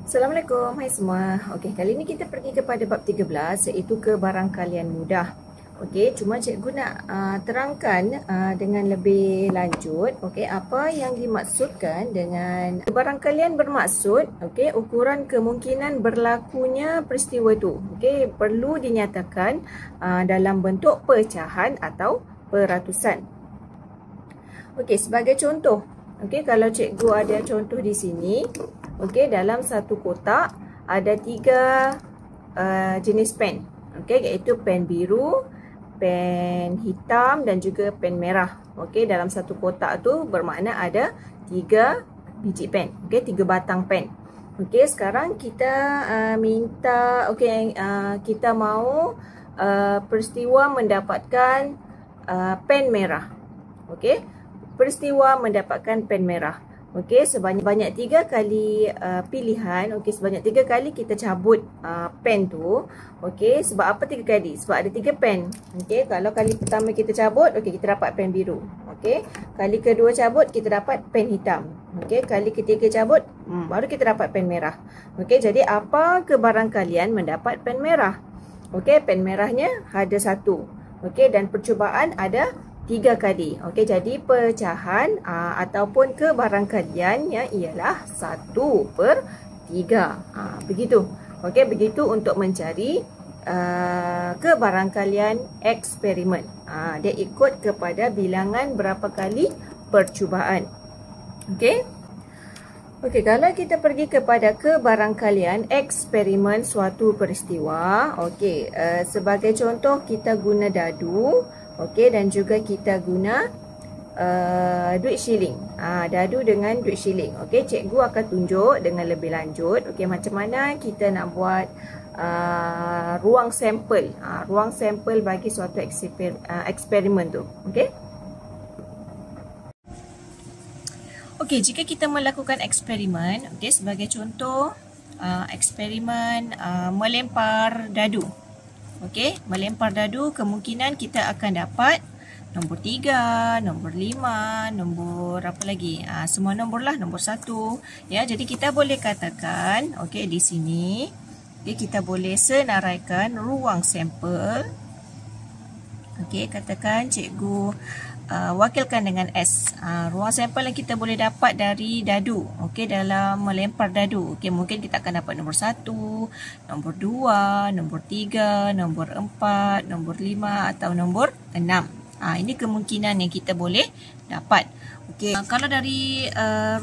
Assalamualaikum, hai semua. Okey, kali ni kita pergi kepada bab 13 iaitu kebarangkalian mudah. Okey, cuma cikgu nak terangkan dengan lebih lanjut, okey, apa yang dimaksudkan dengan kebarangkalian bermaksud, okey, ukuran kemungkinan berlakunya peristiwa itu. Okey, perlu dinyatakan dalam bentuk pecahan atau peratusan. Okey, sebagai contoh, okey, kalau cikgu ada contoh di sini, okey, dalam satu kotak ada 3 jenis pen, okey, iaitu pen biru, pen hitam dan juga pen merah. Okey, dalam satu kotak tu bermakna ada 3 biji pen, okey, 3 batang pen. Okey, sekarang kita minta, okey, kita mahu peristiwa mendapatkan pen merah. Okey, peristiwa mendapatkan pen merah. Okey, sebanyak 3 kali pilihan. Okey, sebanyak 3 kali kita cabut pen tu. Okey, sebab apa 3 kali? Sebab ada 3 pen. Okey, kalau kali pertama kita cabut, okey, kita dapat pen biru. Okey, kali kedua cabut kita dapat pen hitam. Okey, kali ketiga cabut baru kita dapat pen merah. Okey, jadi apa kebarangkalian mendapat pen merah? Okey, pen merahnya ada 1. Okey, dan percubaan ada 3 kali. Okey, jadi pecahan ataupun kebarangkaliannya ialah 1/3. Begitu. Okey, begitu untuk mencari kebarangkalian eksperimen. Dia ikut kepada bilangan berapa kali percubaan. Okey. Okey, kalau kita pergi kepada kebarangkalian eksperimen suatu peristiwa, okey, sebagai contoh kita guna dadu. Okey, dan juga kita guna duit shilling. Dadu dengan duit shilling. Okey, cikgu akan tunjuk dengan lebih lanjut. Okey, macam mana kita nak buat ruang sampel. Ruang sampel bagi suatu eksperimen tu. Okey. Okey, jika kita melakukan eksperimen, okey, sebagai contoh eksperimen melempar dadu. Okey, melempar dadu kemungkinan kita akan dapat nombor 3, nombor 5, nombor apa lagi? Semua nombor lah, nombor 1. Ya, jadi kita boleh katakan, okey, di sini, okay, kita boleh senaraikan ruang sampel. Okey, katakan cikgu wakilkan dengan S. Ruang sampel yang kita boleh dapat dari dadu. Okey, dalam melempar dadu. Okey, mungkin kita akan dapat nombor 1, nombor 2, nombor 3, nombor 4, nombor 5 atau nombor 6. Ini kemungkinan yang kita boleh dapat. Okey, kalau dari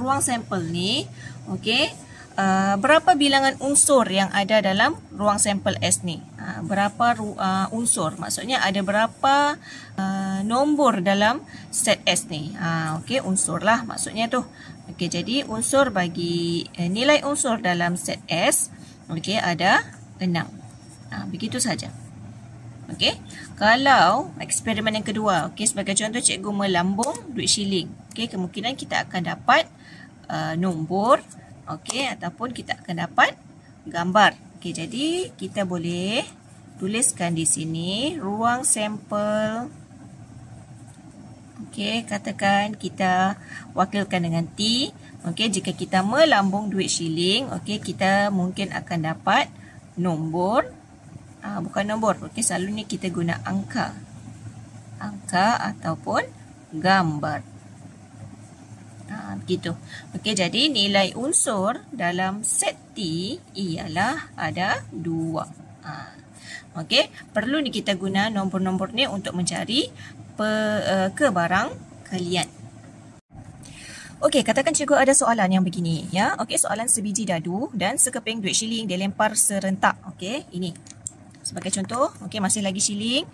ruang sampel ni, okey, berapa bilangan unsur yang ada dalam ruang sampel S ni? Berapa unsur? Maksudnya ada berapa nombor dalam set S ni? Okey, unsur lah maksudnya tu. Okey, jadi unsur bagi nilai unsur dalam set S, okey, ada 6. Begitu saja. Okey, kalau eksperimen yang kedua, okey, sebagai contoh cikgu melambung duit shilling. Okey, kemungkinan kita akan dapat nombor, okey, ataupun kita akan dapat gambar. Okey, jadi kita boleh tuliskan di sini ruang sampel. Okey, katakan kita wakilkan dengan T. Okey, jika kita melambung duit shilling, okey, kita mungkin akan dapat nombor, bukan nombor. Okey, selalunya kita guna angka. Angka ataupun gambar. Begitu. Okey, jadi nilai unsur dalam set T ialah ada 2. Okey, perlu ni kita guna nombor-nombor ni untuk mencari kebarangkalian. Okey, katakan cikgu ada soalan yang begini, ya. Okey, soalan sebiji dadu dan sekeping duit shilling dilempar serentak. Okey, ini sebagai contoh, okey, masih lagi shilling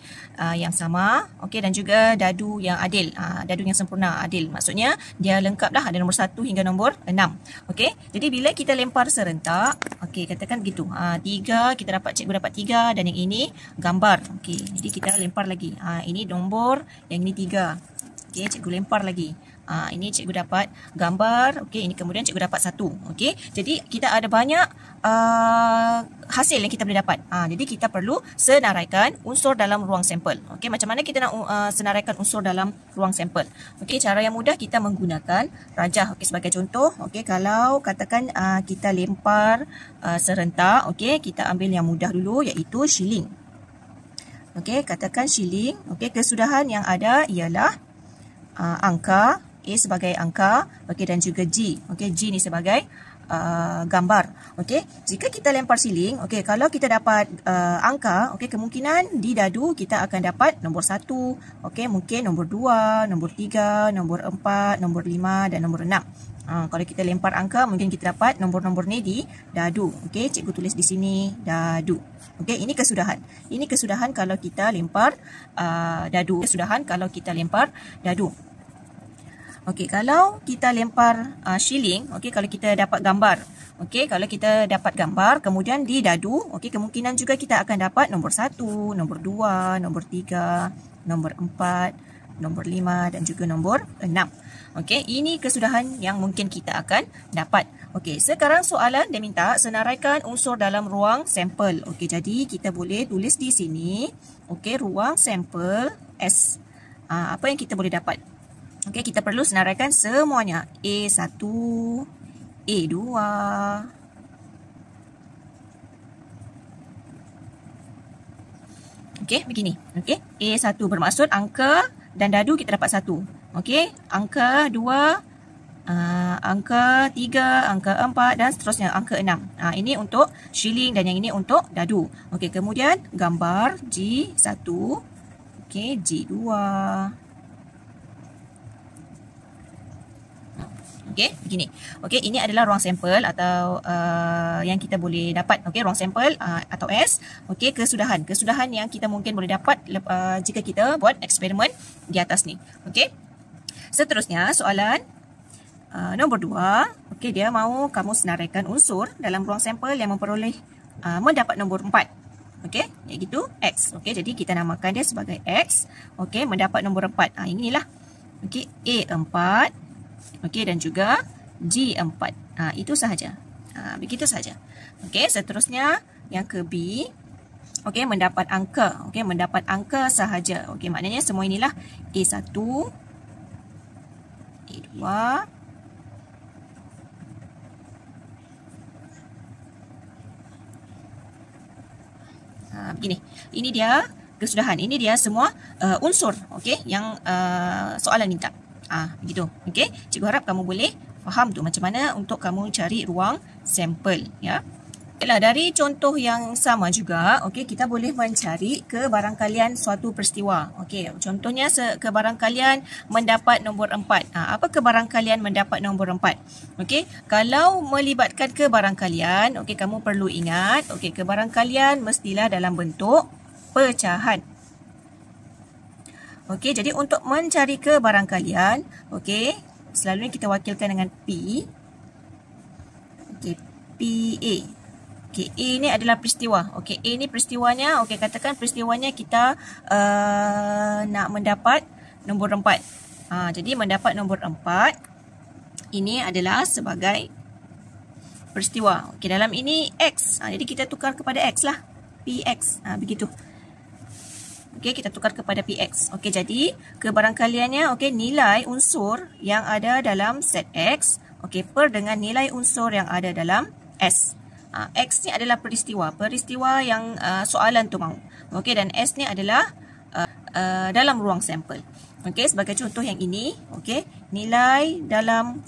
yang sama, okey, dan juga dadu yang adil, dadu yang sempurna, adil. Maksudnya dia lengkap dah, ada nombor 1 hingga nombor 6. Okey, jadi bila kita lempar serentak, okey, katakan gitu, 3, kita dapat, cikgu dapat 3 dan yang ini gambar. Okey, jadi kita lempar lagi. Ini nombor, yang ini 3. Okey, cikgu lempar lagi. Ini cikgu dapat gambar. Okey, ini kemudian cikgu dapat 1. Okey, jadi kita ada banyak hasil yang kita boleh dapat. Jadi kita perlu senaraikan unsur dalam ruang sampel. Okey, macam mana kita nak senaraikan unsur dalam ruang sampel? Okey, cara yang mudah kita menggunakan rajah. Okey, sebagai contoh, okey, kalau katakan kita lempar serentak, okey, kita ambil yang mudah dulu iaitu shilling. Okey, katakan shilling. Okey, kesudahan yang ada ialah angka, A sebagai angka, okey, dan juga G. Okey, G ni sebagai gambar. Okey, jika kita lempar shilling, okey, kalau kita dapat angka, okey, kemungkinan di dadu kita akan dapat nombor 1, okey, mungkin nombor 2, nombor 3, nombor 4, nombor 5 dan nombor 6. Kalau kita lempar angka, mungkin kita dapat nombor-nombor ni di dadu. Okey, cikgu tulis di sini dadu. Okey, ini kesudahan. Ini kesudahan kalau kita lempar dadu. Kesudahan kalau kita lempar dadu. Okey, kalau kita lempar shilling, okey, kalau kita dapat gambar. Okey, kalau kita dapat gambar, kemudian di dadu, okey, kemungkinan juga kita akan dapat nombor 1, nombor 2, nombor 3, nombor 4, nombor 5 dan juga nombor 6. Okey, ini kesudahan yang mungkin kita akan dapat. Okey, sekarang soalan dia minta senaraikan unsur dalam ruang sampel. Okey, jadi kita boleh tulis di sini, okey, ruang sampel S. Apa yang kita boleh dapat? Okey, kita perlu senaraikan semuanya. A1, A2. Okey, begini. Okey, A1 bermaksud angka dan dadu kita dapat 1. Okey, angka 2, angka 3, angka 4 dan seterusnya, angka 6. Ini untuk shilling dan yang ini untuk dadu. Okey, kemudian gambar G1, okey, G2. Okey, begini. Okey, ini adalah ruang sampel atau yang kita boleh dapat. Okey, ruang sampel atau S. Okey, kesudahan. Kesudahan yang kita mungkin boleh dapat jika kita buat eksperimen di atas ni. Okey. Seterusnya, soalan nombor 2. Okey, dia mahu kamu senaraikan unsur dalam ruang sampel yang memperoleh mendapat nombor 4. Okey, iaitu X. Okey, jadi kita namakan dia sebagai X. Okey, mendapat nombor 4. Inilah. Okey, A4. Okey, dan juga G4. Itu sahaja. Begitu sahaja. Okey, seterusnya yang ke B. Okey, mendapat angka. Okey, mendapat angka sahaja. Okey, maknanya semua inilah A1, A2, begini. Ini dia kesudahan. Ini dia semua unsur, okey, yang soalan minta. Begitu. Okey, cikgu harap kamu boleh faham tu macam mana untuk kamu cari ruang sampel, ya. Okeylah, dari contoh yang sama juga, okey, kita boleh mencari kebarangkalian suatu peristiwa. Okey, contohnya kebarangkalian mendapat nombor 4. Apa kebarangkalian mendapat nombor 4? Okey, kalau melibatkan kebarangkalian, okey, kamu perlu ingat, okey, kebarangkalian mestilah dalam bentuk pecahan. Okey, jadi untuk mencari kebarangkalian, okey, selalunya kita wakilkan dengan P. Okey, PA. Okey, A ni adalah peristiwa. Okey, A ni peristiwanya, okey, katakan peristiwanya kita nak mendapat nombor 4. Jadi mendapat nombor 4 ini adalah sebagai peristiwa. Okey, dalam ini X. Jadi kita tukar kepada X lah. PX. Begitu. Okey, kita tukar kepada PX. Okey, jadi kebarangkaliannya, okey, nilai unsur yang ada dalam set X, okey, per dengan nilai unsur yang ada dalam S. X ni adalah peristiwa. Peristiwa yang soalan tu mahu. Okey, dan S ni adalah dalam ruang sampel. Okey, sebagai contoh yang ini, okey, nilai dalam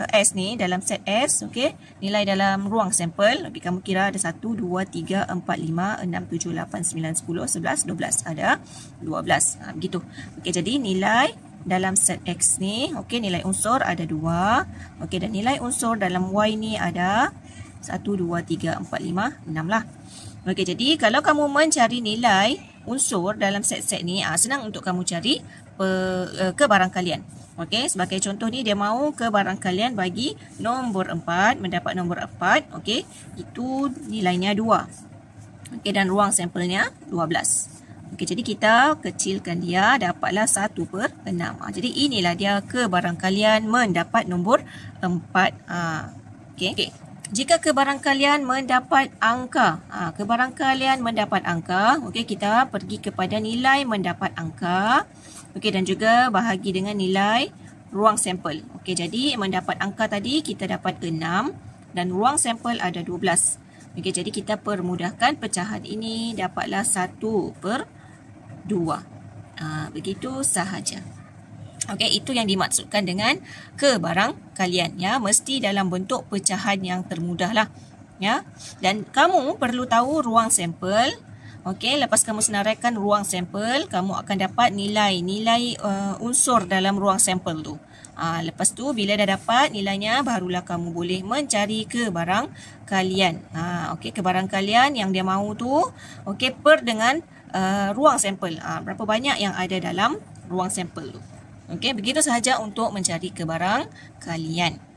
S ni, dalam set S, okey, nilai dalam ruang sampel, okey, kamu kira ada 1, 2, 3, 4, 5, 6, 7, 8, 9, 10, 11, 12, ada 12. Begitu. Okey, jadi nilai dalam set X ni, okey, nilai unsur ada 2, okey, dan nilai unsur dalam Y ni ada 1, 2, 3, 4, 5, 6 lah. Okey, jadi kalau kamu mencari nilai unsur dalam set-set ni, senang untuk kamu cari kebarangkalian. Okey, sebagai contoh ni dia mahu kebarangkalian bagi nombor 4, mendapat nombor 4, okey, itu nilainya 2. Okey, dan ruang sampelnya 12. Okey, jadi kita kecilkan dia, dapatlah 1/6. Jadi inilah dia kebarangkalian mendapat nombor 4. Okey. Jika kebarangkalian mendapat angka, okey, kita pergi kepada nilai mendapat angka. Okey, dan juga bahagi dengan nilai ruang sampel. Okey, jadi mendapat angka tadi kita dapat 6 dan ruang sampel ada 12. Okey, jadi kita permudahkan pecahan ini, dapatlah 1/2. Begitu sahaja. Okey, itu yang dimaksudkan dengan kebarangkalian, ya. Mesti dalam bentuk pecahan yang termudahlah, ya. Dan kamu perlu tahu ruang sampel. Okey, lepas kamu senaraikan ruang sampel, kamu akan dapat nilai unsur dalam ruang sampel tu. Lepas tu bila dah dapat nilainya, barulah kamu boleh mencari kebarangkalian. Okey, kebarangkalian yang dia mahu tu, okey, per dengan ruang sampel. Berapa banyak yang ada dalam ruang sampel tu. Okey, begitu sahaja untuk mencari kebarangkalian.